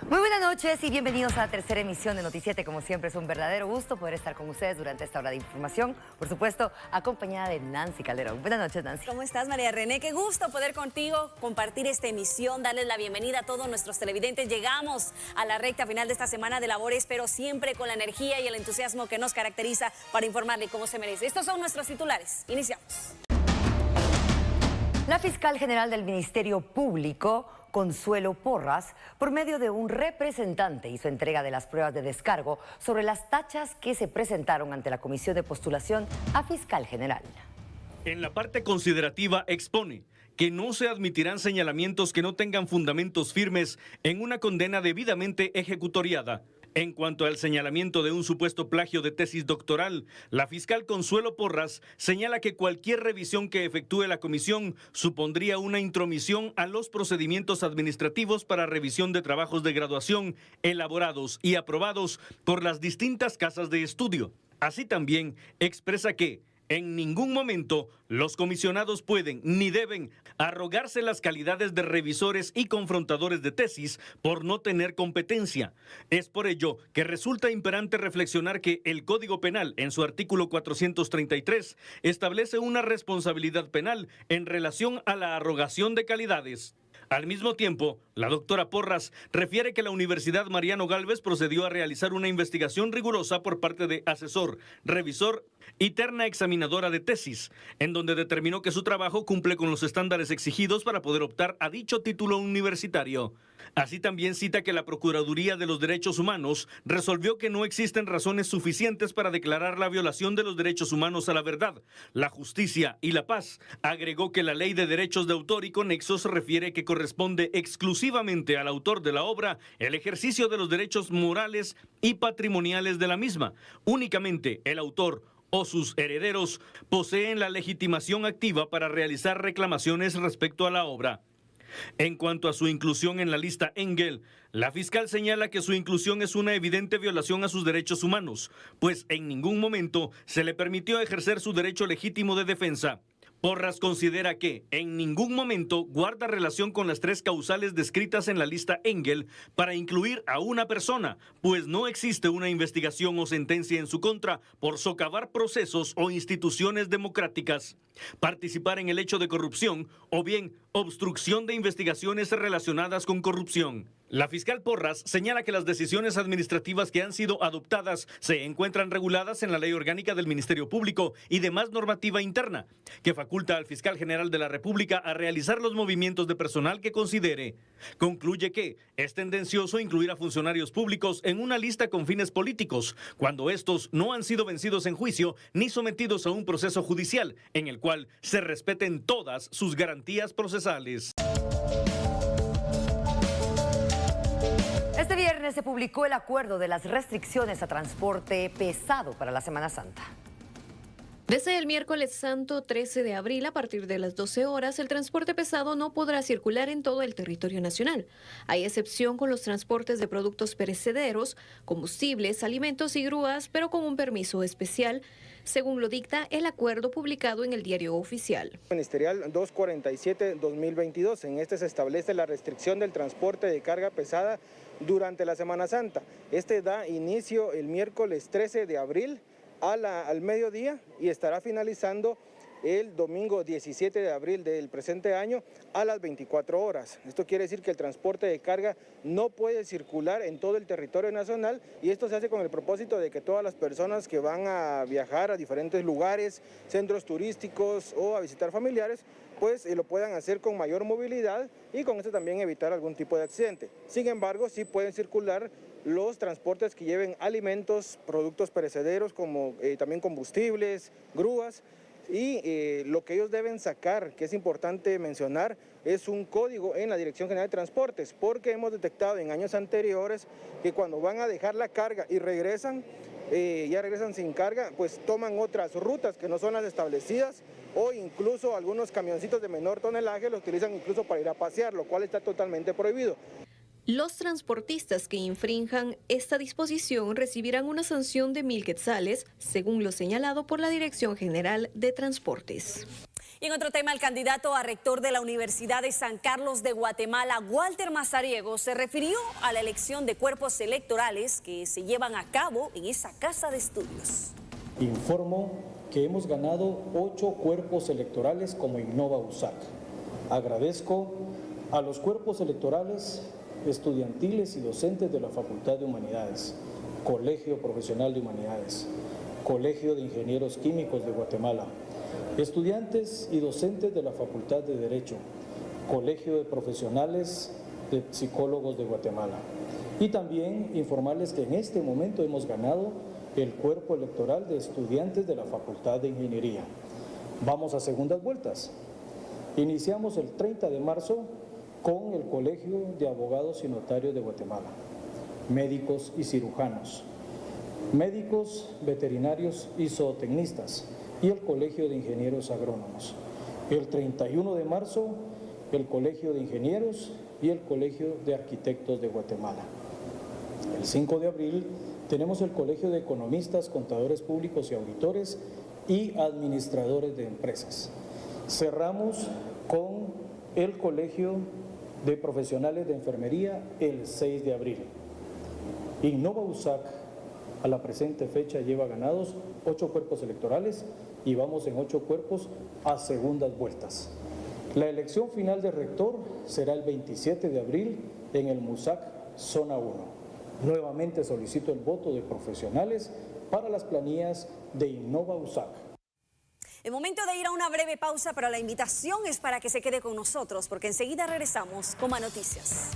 Muy buenas noches y bienvenidos a la tercera emisión de Noticiete. Como siempre, es un verdadero gusto poder estar con ustedes durante esta hora de información, por supuesto, acompañada de Nancy Calderón. Buenas noches, Nancy. ¿Cómo estás, María René? Qué gusto poder contigo compartir esta emisión, darles la bienvenida a todos nuestros televidentes. Llegamos a la recta final de esta semana de labores, pero siempre con la energía y el entusiasmo que nos caracteriza para informarle cómo se merece. Estos son nuestros titulares. Iniciamos. La fiscal general del Ministerio Público, Consuelo Porras, por medio de un representante, hizo entrega de las pruebas de descargo sobre las tachas que se presentaron ante la Comisión de Postulación a Fiscal General. En la parte considerativa expone que no se admitirán señalamientos que no tengan fundamentos firmes en una condena debidamente ejecutoriada. En cuanto al señalamiento de un supuesto plagio de tesis doctoral, la fiscal Consuelo Porras señala que cualquier revisión que efectúe la comisión supondría una intromisión a los procedimientos administrativos para revisión de trabajos de graduación elaborados y aprobados por las distintas casas de estudio. Así también expresa que en ningún momento los comisionados pueden ni deben arrogarse las calidades de revisores y confrontadores de tesis por no tener competencia. Es por ello que resulta imperante reflexionar que el Código Penal, en su artículo 433, establece una responsabilidad penal en relación a la arrogación de calidades. Al mismo tiempo, la doctora Porras refiere que la Universidad Mariano Gálvez procedió a realizar una investigación rigurosa por parte de asesor, revisor y terna examinadora de tesis, en donde determinó que su trabajo cumple con los estándares exigidos para poder optar a dicho título universitario. Así también cita que la Procuraduría de los Derechos Humanos resolvió que no existen razones suficientes para declarar la violación de los derechos humanos a la verdad, la justicia y la paz. Agregó que la Ley de Derechos de Autor y Conexos refiere que corresponde exclusivamente al autor de la obra el ejercicio de los derechos morales y patrimoniales de la misma. Únicamente el autor o sus herederos poseen la legitimación activa para realizar reclamaciones respecto a la obra. En cuanto a su inclusión en la lista Engel, la fiscal señala que su inclusión es una evidente violación a sus derechos humanos, pues en ningún momento se le permitió ejercer su derecho legítimo de defensa. Porras considera que en ningún momento guarda relación con las tres causales descritas en la lista Engel para incluir a una persona, pues no existe una investigación o sentencia en su contra por socavar procesos o instituciones democráticas, participar en el hecho de corrupción o bien obstrucción de investigaciones relacionadas con corrupción. La fiscal Porras señala que las decisiones administrativas que han sido adoptadas se encuentran reguladas en la Ley Orgánica del Ministerio Público y demás normativa interna, que faculta al fiscal general de la República a realizar los movimientos de personal que considere. Concluye que es tendencioso incluir a funcionarios públicos en una lista con fines políticos, cuando estos no han sido vencidos en juicio ni sometidos a un proceso judicial, en el cual se respeten todas sus garantías procesales. Este viernes se publicó el acuerdo de las restricciones a transporte pesado para la Semana Santa. Desde el miércoles santo 13 de abril, a partir de las 12 horas, el transporte pesado no podrá circular en todo el territorio nacional. Hay excepción con los transportes de productos perecederos, combustibles, alimentos y grúas, pero con un permiso especial, según lo dicta el acuerdo publicado en el Diario Oficial. Ministerial 247-2022. En este se establece la restricción del transporte de carga pesada durante la Semana Santa. Este da inicio el miércoles 13 de abril al mediodía y estará finalizando el domingo 17 de abril del presente año a las 24 horas. Esto quiere decir que el transporte de carga no puede circular en todo el territorio nacional y esto se hace con el propósito de que todas las personas que van a viajar a diferentes lugares, centros turísticos o a visitar familiares, pues lo puedan hacer con mayor movilidad y con esto también evitar algún tipo de accidente. Sin embargo, sí pueden circular los transportes que lleven alimentos, productos perecederos como también combustibles, grúas, y lo que ellos deben sacar, que es importante mencionar, es un código en la Dirección General de Transportes, porque hemos detectado en años anteriores que cuando van a dejar la carga y regresan, ya regresan sin carga, pues toman otras rutas que no son las establecidas, o incluso algunos camioncitos de menor tonelaje los utilizan incluso para ir a pasear, lo cual está totalmente prohibido. Los transportistas que infrinjan esta disposición recibirán una sanción de 1.000 quetzales, según lo señalado por la Dirección General de Transportes. Y en otro tema, el candidato a rector de la Universidad de San Carlos de Guatemala, Walter Mazariego, se refirió a la elección de cuerpos electorales que se llevan a cabo en esa casa de estudios. Informo que hemos ganado 8 cuerpos electorales como Innova USAC. Agradezco a los cuerpos electorales estudiantiles y docentes de la Facultad de Humanidades, Colegio Profesional de Humanidades, Colegio de Ingenieros Químicos de Guatemala, estudiantes y docentes de la Facultad de Derecho, Colegio de Profesionales de Psicólogos de Guatemala. Y también informarles que en este momento hemos ganado el cuerpo electoral de estudiantes de la Facultad de Ingeniería. Vamos a segundas vueltas. Iniciamos el 30 de marzo con el Colegio de Abogados y Notarios de Guatemala, médicos y cirujanos, médicos, veterinarios y zootecnistas, y el Colegio de Ingenieros Agrónomos. El 31 de marzo, el Colegio de Ingenieros y el Colegio de Arquitectos de Guatemala. El 5 de abril tenemos el Colegio de Economistas, Contadores Públicos y Auditores y Administradores de Empresas. Cerramos con el Colegio de Profesionales de Enfermería el 6 de abril. Innova USAC a la presente fecha lleva ganados 8 cuerpos electorales y vamos en 8 cuerpos a segundas vueltas. La elección final de rector será el 27 de abril en el MUSAC Zona 1. Nuevamente solicito el voto de profesionales para las planillas de Innova USAC. Es momento de ir a una breve pausa, pero la invitación es para que se quede con nosotros, porque enseguida regresamos con más noticias.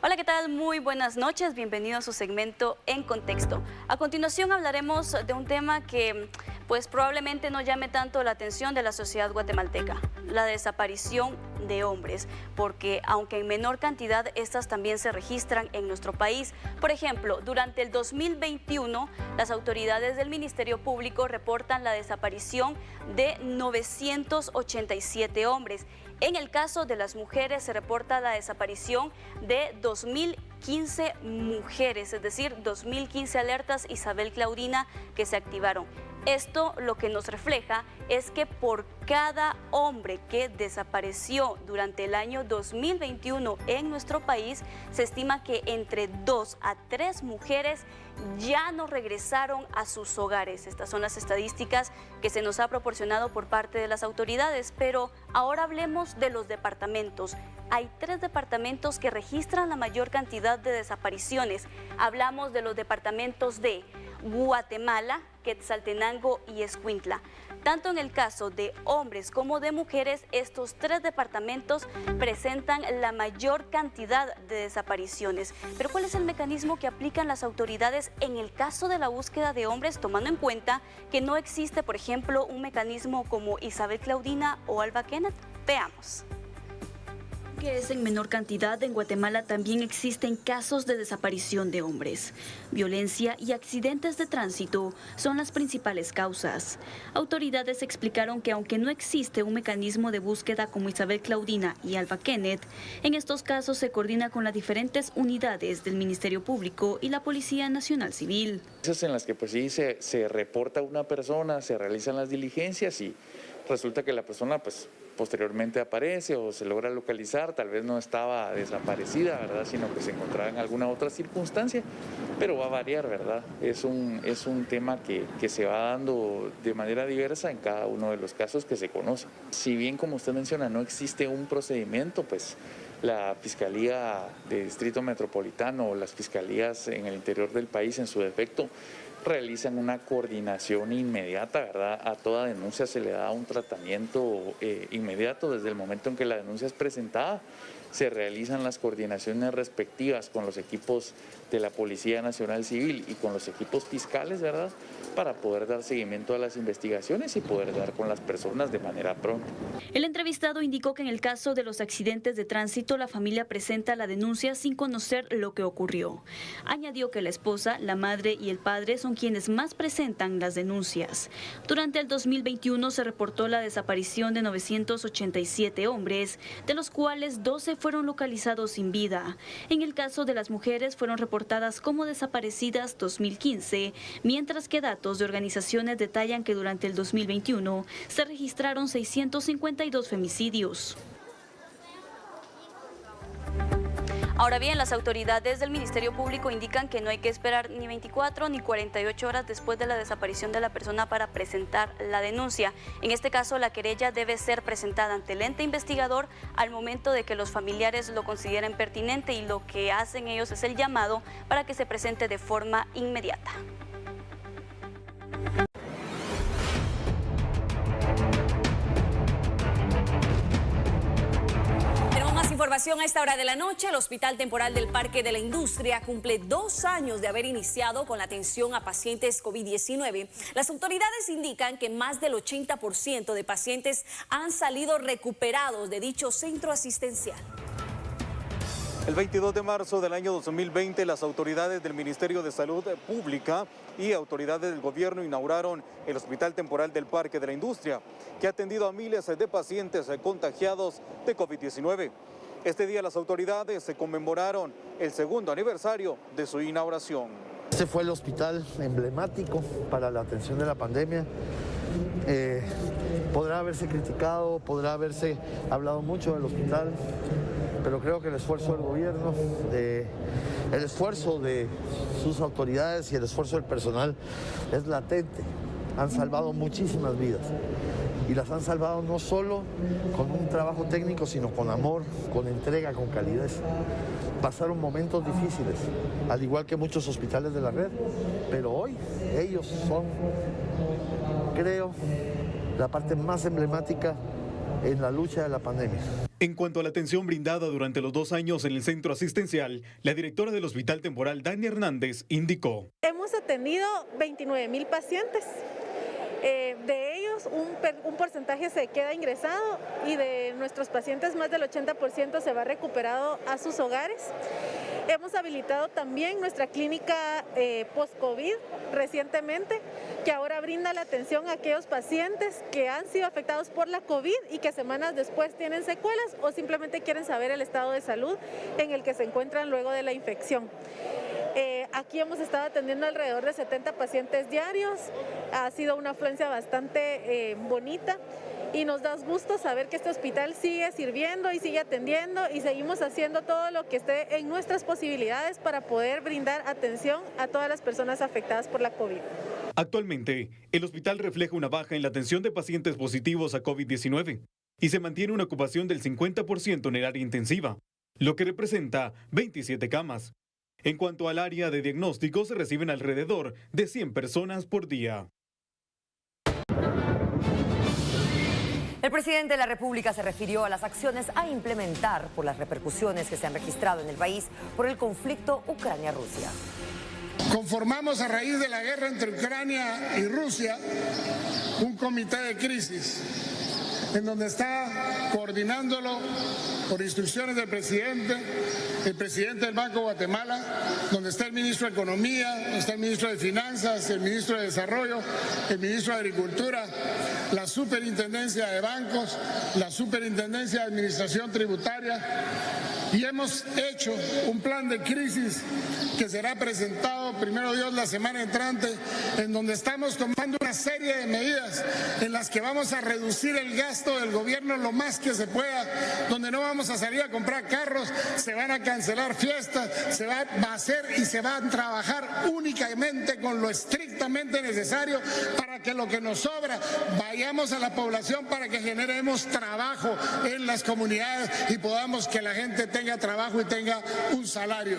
Hola, ¿qué tal? Muy buenas noches, bienvenido a su segmento En Contexto. A continuación hablaremos de un tema que pues probablemente no llame tanto la atención de la sociedad guatemalteca, la desaparición de hombres, porque aunque en menor cantidad, estas también se registran en nuestro país. Por ejemplo, durante el 2021, las autoridades del Ministerio Público reportan la desaparición de 987 hombres. En el caso de las mujeres se reporta la desaparición de 2015 mujeres, es decir, 2015 alertas Isabel Claudina que se activaron. Esto lo que nos refleja es que por cada hombre que desapareció durante el año 2021 en nuestro país, se estima que entre 2 a 3 mujeres ya no regresaron a sus hogares. Estas son las estadísticas que se nos ha proporcionado por parte de las autoridades, pero ahora hablemos de los departamentos. Hay 3 departamentos que registran la mayor cantidad de desapariciones. Hablamos de los departamentos de Guatemala, Quetzaltenango y Escuintla. Tanto en el caso de hombres como de mujeres, estos 3 departamentos presentan la mayor cantidad de desapariciones. Pero ¿cuál es el mecanismo que aplican las autoridades en el caso de la búsqueda de hombres, tomando en cuenta que no existe, por ejemplo, un mecanismo como Isabel Claudina o Alba Kenneth? Veamos. Que es en menor cantidad, en Guatemala también existen casos de desaparición de hombres. Violencia y accidentes de tránsito son las principales causas. Autoridades explicaron que aunque no existe un mecanismo de búsqueda como Isabel Claudina y Alba Kenneth, en estos casos se coordina con las diferentes unidades del Ministerio Público y la Policía Nacional Civil. Esas en las que pues sí se reporta una persona, se realizan las diligencias y resulta que la persona pues posteriormente aparece o se logra localizar, tal vez no estaba desaparecida, ¿verdad?, sino que se encontraba en alguna otra circunstancia, pero va a variar, ¿verdad? Es un tema que se va dando de manera diversa en cada uno de los casos que se conocen. Si bien, como usted menciona, no existe un procedimiento, pues la Fiscalía de Distrito Metropolitano o las fiscalías en el interior del país, en su defecto, realizan una coordinación inmediata, ¿verdad? A toda denuncia se le da un tratamiento inmediato desde el momento en que la denuncia es presentada. Se realizan las coordinaciones respectivas con los equipos de la Policía Nacional Civil y con los equipos fiscales, ¿verdad?, para poder dar seguimiento a las investigaciones y poder dar con las personas de manera pronta. El entrevistado indicó que en el caso de los accidentes de tránsito, la familia presenta la denuncia sin conocer lo que ocurrió. Añadió que la esposa, la madre y el padre son quienes más presentan las denuncias. Durante el 2021 se reportó la desaparición de 987 hombres, de los cuales 12 fueron localizados sin vida. En el caso de las mujeres fueron reportadas como desaparecidas 2015, mientras que datos de organizaciones detallan que durante el 2021 se registraron 652 femicidios. Ahora bien, las autoridades del Ministerio Público indican que no hay que esperar ni 24 ni 48 horas después de la desaparición de la persona para presentar la denuncia. En este caso, la querella debe ser presentada ante el ente investigador al momento de que los familiares lo consideren pertinente, y lo que hacen ellos es el llamado para que se presente de forma inmediata. Información a esta hora de la noche. El Hospital Temporal del Parque de la Industria cumple 2 años de haber iniciado con la atención a pacientes COVID-19. Las autoridades indican que más del 80% de pacientes han salido recuperados de dicho centro asistencial. El 22 de marzo del año 2020, las autoridades del Ministerio de Salud Pública y autoridades del gobierno inauguraron el Hospital Temporal del Parque de la Industria, que ha atendido a miles de pacientes contagiados de COVID-19. Este día las autoridades se conmemoraron el 2º aniversario de su inauguración. Este fue el hospital emblemático para la atención de la pandemia. Podrá haberse criticado, podrá haberse hablado mucho del hospital, pero creo que el esfuerzo del gobierno, el esfuerzo de sus autoridades y el esfuerzo del personal es latente. Han salvado muchísimas vidas. Y las han salvado no solo con un trabajo técnico, sino con amor, con entrega, con calidez. Pasaron momentos difíciles, al igual que muchos hospitales de la red, pero hoy ellos son, creo, la parte más emblemática en la lucha de la pandemia. En cuanto a la atención brindada durante los 2 años en el centro asistencial, la directora del Hospital Temporal, Dani Hernández, indicó: hemos atendido 29,000 pacientes. De ellos un porcentaje se queda ingresado, y de nuestros pacientes más del 80% se va recuperado a sus hogares. Hemos habilitado también nuestra clínica post-COVID recientemente, que ahora brinda la atención a aquellos pacientes que han sido afectados por la COVID y que semanas después tienen secuelas o simplemente quieren saber el estado de salud en el que se encuentran luego de la infección. Aquí hemos estado atendiendo alrededor de 70 pacientes diarios. Ha sido una afluencia bastante bonita y nos da gusto saber que este hospital sigue sirviendo y sigue atendiendo, y seguimos haciendo todo lo que esté en nuestras posibilidades para poder brindar atención a todas las personas afectadas por la COVID. Actualmente, el hospital refleja una baja en la atención de pacientes positivos a COVID-19 y se mantiene una ocupación del 50% en el área intensiva, lo que representa 27 camas. En cuanto al área de diagnóstico, se reciben alrededor de 100 personas por día. El presidente de la República se refirió a las acciones a implementar por las repercusiones que se han registrado en el país por el conflicto Ucrania-Rusia. Conformamos, a raíz de la guerra entre Ucrania y Rusia, un comité de crisis en donde está coordinándolo por instrucciones del presidente, el presidente del Banco de Guatemala, donde está el ministro de Economía, donde está el ministro de Finanzas, el ministro de Desarrollo, el ministro de Agricultura, la superintendencia de bancos, la superintendencia de administración tributaria, y hemos hecho un plan de crisis que será presentado, primero Dios, la semana entrante, en donde estamos tomando una serie de medidas en las que vamos a reducir el gasto del gobierno lo más que se pueda, donde no vamos a salir a comprar carros, se van a cancelar fiestas, se va a hacer y se va a trabajar únicamente con lo estrictamente necesario para que lo que nos sobra vayamos a la población, para que generemos trabajo en las comunidades y podamos que la gente tenga trabajo y tenga un salario.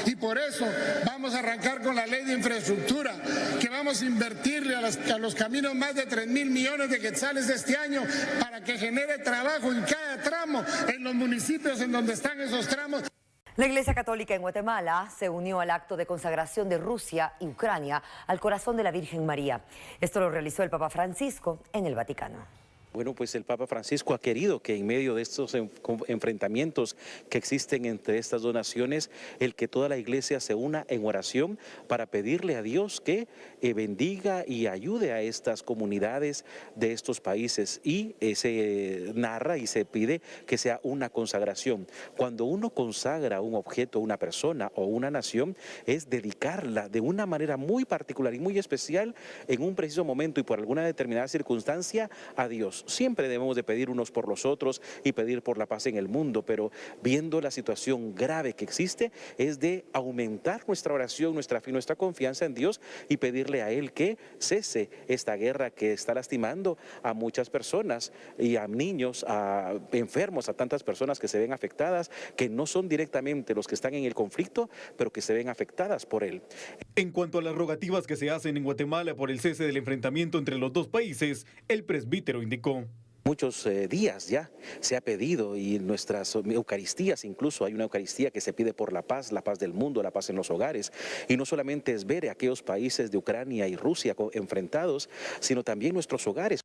Y por eso vamos a arrancar con la ley de infraestructura, que vamos a invertirle a los caminos más de 3,000 millones de quetzales de este año para que genere trabajo en cada tramo, en los municipios en donde están esos tramos. La Iglesia Católica en Guatemala se unió al acto de consagración de Rusia y Ucrania al corazón de la Virgen María. Esto lo realizó el Papa Francisco en el Vaticano. Bueno, pues el Papa Francisco ha querido que en medio de estos enfrentamientos que existen entre estas dos naciones, el que toda la iglesia se una en oración para pedirle a Dios que bendiga y ayude a estas comunidades de estos países. Y se narra y se pide que sea una consagración. Cuando uno consagra un objeto, una persona o una nación, es dedicarla de una manera muy particular y muy especial en un preciso momento y por alguna determinada circunstancia a Dios. Siempre debemos de pedir unos por los otros y pedir por la paz en el mundo, pero viendo la situación grave que existe, es de aumentar nuestra oración, nuestra fe, nuestra confianza en Dios y pedirle a Él que cese esta guerra que está lastimando a muchas personas y a niños, a enfermos, a tantas personas que se ven afectadas, que no son directamente los que están en el conflicto, pero que se ven afectadas por él. En cuanto a las rogativas que se hacen en Guatemala por el cese del enfrentamiento entre los dos países, el presbítero indicó: Muchos días ya se ha pedido, y en nuestras Eucaristías incluso hay una Eucaristía que se pide por la paz del mundo, la paz en los hogares, y no solamente es ver a aquellos países de Ucrania y Rusia enfrentados, sino también nuestros hogares.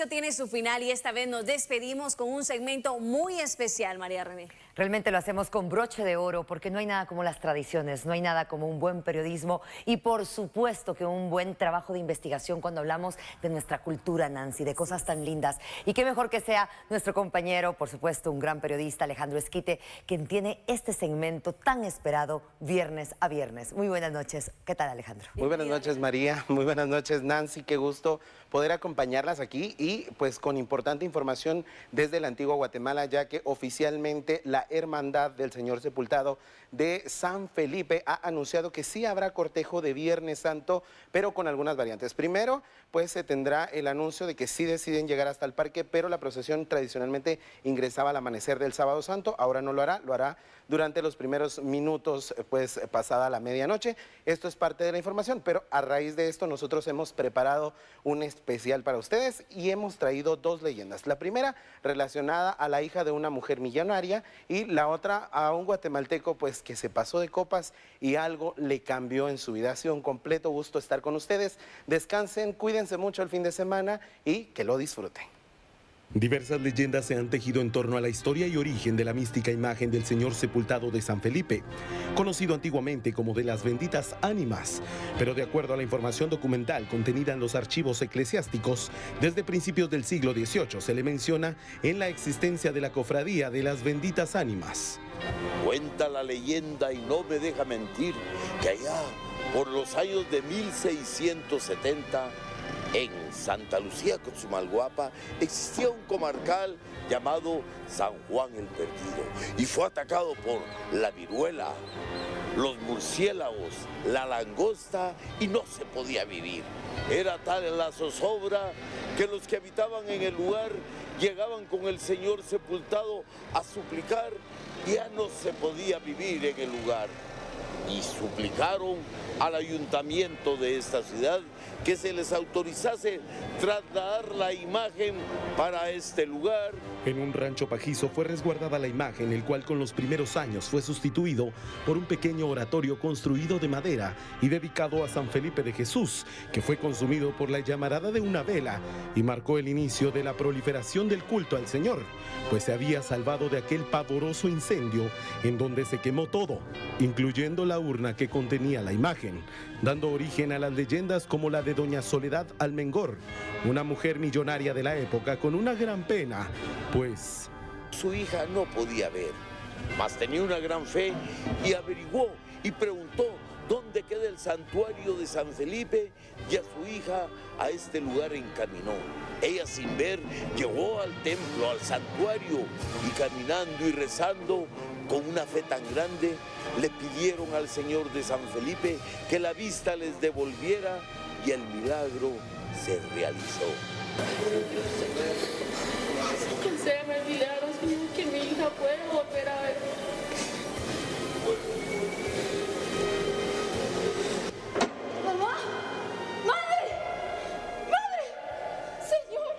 Tiene su final y esta vez nos despedimos con un segmento muy especial, María René. Realmente lo hacemos con broche de oro porque no hay nada como las tradiciones, no hay nada como un buen periodismo y por supuesto que un buen trabajo de investigación cuando hablamos de nuestra cultura, Nancy, de cosas tan lindas. Y qué mejor que sea nuestro compañero, por supuesto, un gran periodista, Alejandro Esquite, quien tiene este segmento tan esperado viernes a viernes. Muy buenas noches. ¿Qué tal, Alejandro? Muy buenas noches, María. Muy buenas noches, Nancy. Qué gusto poder acompañarlas aquí y pues con importante información desde la antigua Guatemala, ya que oficialmente la Hermandad del Señor Sepultado de San Felipe ha anunciado que sí habrá cortejo de Viernes Santo, pero con algunas variantes. Primero, pues se tendrá el anuncio de que sí deciden llegar hasta el parque, pero la procesión tradicionalmente ingresaba al amanecer del Sábado Santo, ahora no lo hará durante los primeros minutos, pues pasada la medianoche. Esto es parte de la información, pero a raíz de esto nosotros hemos preparado un especial para ustedes y hemos traído dos leyendas. La primera relacionada a la hija de una mujer millonaria y la otra a un guatemalteco pues que se pasó de copas y algo le cambió en su vida. Ha sido un completo gusto estar con ustedes. Descansen, cuídense mucho el fin de semana y que lo disfruten. Diversas leyendas se han tejido en torno a la historia y origen de la mística imagen del Señor Sepultado de San Felipe, conocido antiguamente como de las benditas ánimas, pero de acuerdo a la información documental contenida en los archivos eclesiásticos, desde principios del siglo XVIII se le menciona en la existencia de la cofradía de las benditas ánimas. Cuenta la leyenda y no me deja mentir que allá por los años de 1670 en Santa Lucía, Cochumalguapa, existía un comarcal llamado San Juan el Perdido y fue atacado por la viruela, los murciélagos, la langosta y no se podía vivir. Era tal la zozobra que los que habitaban en el lugar llegaban con el Señor Sepultado a suplicar y ya no se podía vivir en el lugar. Y suplicaron al ayuntamiento de esta ciudad que se les autorizase trasladar la imagen para este lugar. En un rancho pajizo fue resguardada la imagen, el cual con los primeros años fue sustituido por un pequeño oratorio construido de madera y dedicado a San Felipe de Jesús, que fue consumido por la llamarada de una vela y marcó el inicio de la proliferación del culto al Señor, pues se había salvado de aquel pavoroso incendio en donde se quemó todo, incluyendo la urna que contenía la imagen, dando origen a las leyendas como la de doña Soledad Almengor, una mujer millonaria de la época con una gran pena, pues su hija no podía ver, mas tenía una gran fe y averiguó y preguntó dónde queda el santuario de San Felipe y a su hija a este lugar encaminó. Ella sin ver llegó al templo, al santuario y caminando y rezando con una fe tan grande le pidieron al Señor de San Felipe que la vista les devolviera y el milagro se realizó. Concédeme el milagro, Señor, que mi hija pueda volver a ver. ¡Mamá! ¡Madre! ¡Madre! ¡Señor!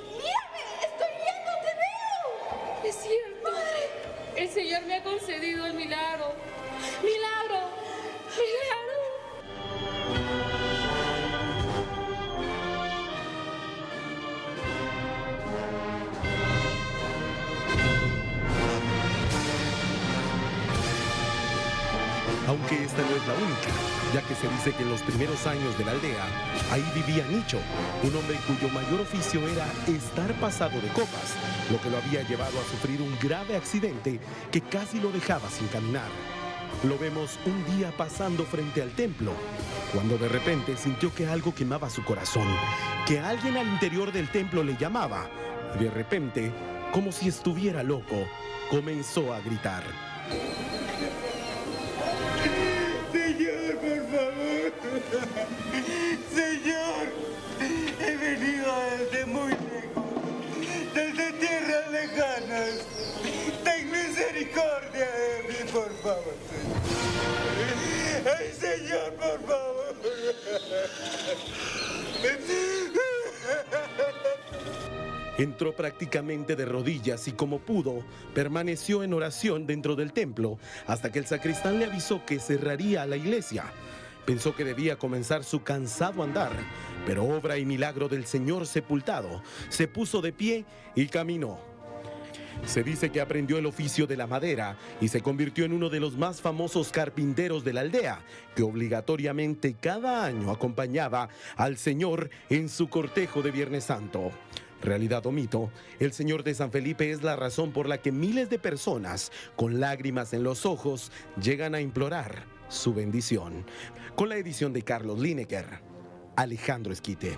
¡Mírame! ¡Estoy viendo! ¡Te veo! Es cierto. ¡Madre! El Señor me ha concedido el milagro. ¡Milagro! ¡Milagro! aunque esta no es la única, ya que se dice que en los primeros años de la aldea, ahí vivía Nicho, un hombre cuyo mayor oficio era estar pasado de copas, lo que lo había llevado a sufrir un grave accidente que casi lo dejaba sin caminar. Lo vemos un día pasando frente al templo, cuando de repente sintió que algo quemaba su corazón, que alguien al interior del templo le llamaba, y de repente, como si estuviera loco, comenzó a gritar. Señor, por favor. Señor, he venido desde muy lejos, desde tierras lejanas. Ten misericordia de mí, por favor, Señor. ¡Ay, Señor, por favor! Entró prácticamente de rodillas y como pudo, permaneció en oración dentro del templo hasta que el sacristán le avisó que cerraría la iglesia. Pensó que debía comenzar su cansado andar, pero obra y milagro del Señor sepultado, se puso de pie y caminó. Se dice que aprendió el oficio de la madera y se convirtió en uno de los más famosos carpinteros de la aldea, que obligatoriamente cada año acompañaba al Señor en su cortejo de Viernes Santo. Realidad o mito, el Señor de San Felipe es la razón por la que miles de personas con lágrimas en los ojos llegan a implorar su bendición. Con la edición de Carlos Lineker, Alejandro Esquite.